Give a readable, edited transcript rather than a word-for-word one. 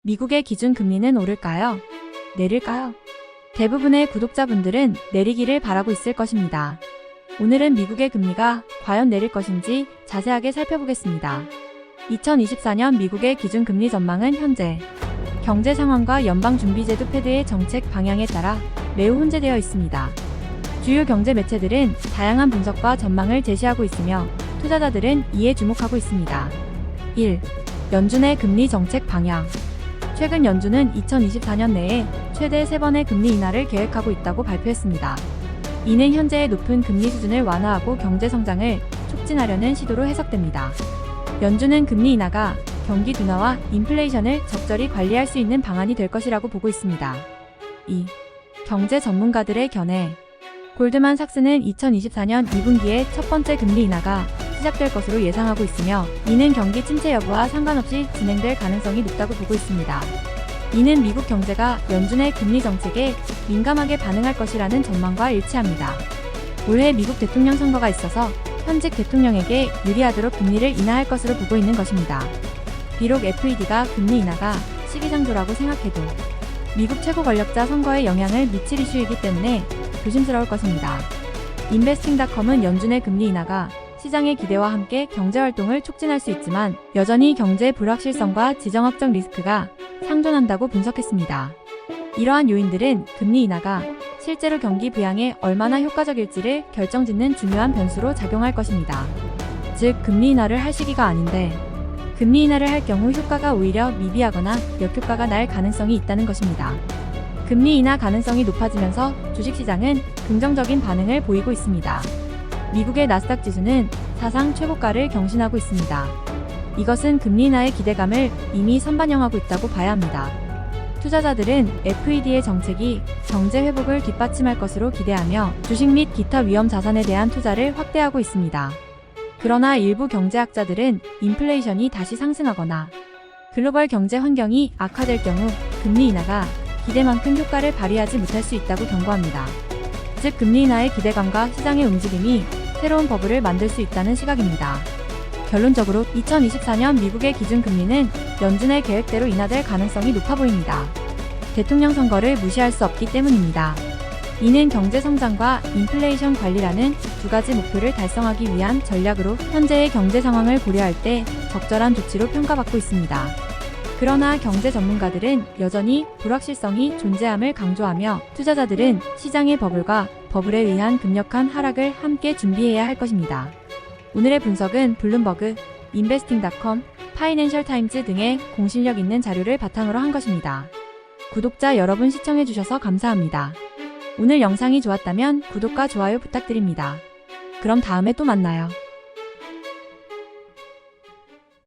미국의 기준 금리는 오를까요? 내릴까요? 대부분의 구독자분들은 내리기를 바라고 있을 것입니다. 오늘은 미국의 금리가 과연 내릴 것인지 자세하게 살펴보겠습니다. 2024년 미국의 기준 금리 전망은 현재 경제 상황과 연방준비제도 패드의 정책 방향에 따라 매우 혼재되어 있습니다. 주요 경제 매체들은 다양한 분석과 전망을 제시하고 있으며 투자자들은 이에 주목하고 있습니다. 1. 연준의 금리 정책 방향. 최근 연준은 2024년 내에 최대 3번의 금리 인하를 계획하고 있다고 발표했습니다. 이는 현재의 높은 금리 수준을 완화하고 경제 성장을 촉진하려는 시도로 해석됩니다. 연준은 금리 인하가 경기 둔화와 인플레이션을 적절히 관리할 수 있는 방안이 될 것이라고 보고 있습니다. 2. 경제 전문가들의 견해. 골드만삭스는 2024년 2분기에 첫 번째 금리 인하가 시작될 것으로 예상하고 있으며 이는 경기 침체 여부와 상관없이 진행될 가능성이 높다고 보고 있습니다. 이는 미국 경제가 연준의 금리 정책에 민감하게 반응할 것이라는 전망과 일치합니다. 올해 미국 대통령 선거가 있어서 현직 대통령에게 유리하도록 금리를 인하할 것으로 보고 있는 것입니다. 비록 FED가 금리 인하가 시기상조라고 생각해도 미국 최고 권력자 선거에 영향을 미칠 이슈이기 때문에 조심스러울 것입니다. 인베스팅닷컴은 연준의 금리 인하가 시장의 기대와 함께 경제활동을 촉진할 수 있지만 여전히 경제 불확실성과 지정학적 리스크가 상존한다고 분석했습니다. 이러한 요인들은 금리 인하가 실제로 경기 부양에 얼마나 효과적일지를 결정짓는 중요한 변수로 작용할 것입니다. 즉, 금리 인하를 할 시기가 아닌데 금리 인하를 할 경우 효과가 오히려 미비하거나 역효과가 날 가능성이 있다는 것입니다. 금리 인하 가능성이 높아지면서 주식시장은 긍정적인 반응을 보이고 있습니다. 미국의 나스닥 지수는 사상 최고가를 경신하고 있습니다. 이것은 금리 인하의 기대감을 이미 선반영하고 있다고 봐야 합니다. 투자자들은 FED의 정책이 경제 회복을 뒷받침할 것으로 기대하며 주식 및 기타 위험 자산에 대한 투자를 확대하고 있습니다. 그러나 일부 경제학자들은 인플레이션이 다시 상승하거나 글로벌 경제 환경이 악화될 경우 금리 인하가 기대만큼 효과를 발휘하지 못할 수 있다고 경고합니다. 즉, 금리 인하의 기대감과 시장의 움직임이 새로운 버블을 만들 수 있다는 시각입니다. 결론적으로 2024년 미국의 기준 금리는 연준의 계획대로 인하될 가능성이 높아 보입니다. 대통령 선거를 무시할 수 없기 때문입니다. 이는 경제 성장과 인플레이션 관리라는 두 가지 목표를 달성하기 위한 전략으로 현재의 경제 상황을 고려할 때 적절한 조치로 평가받고 있습니다. 그러나 경제 전문가들은 여전히 불확실성이 존재함을 강조하며 투자자들은 시장의 버블과 버블에 의한 급격한 하락을 함께 준비해야 할 것입니다. 오늘의 분석은 블룸버그, 인베스팅닷컴, 파이낸셜타임즈 등의 공신력 있는 자료를 바탕으로 한 것입니다. 구독자 여러분 시청해주셔서 감사합니다. 오늘 영상이 좋았다면 구독과 좋아요 부탁드립니다. 그럼 다음에 또 만나요.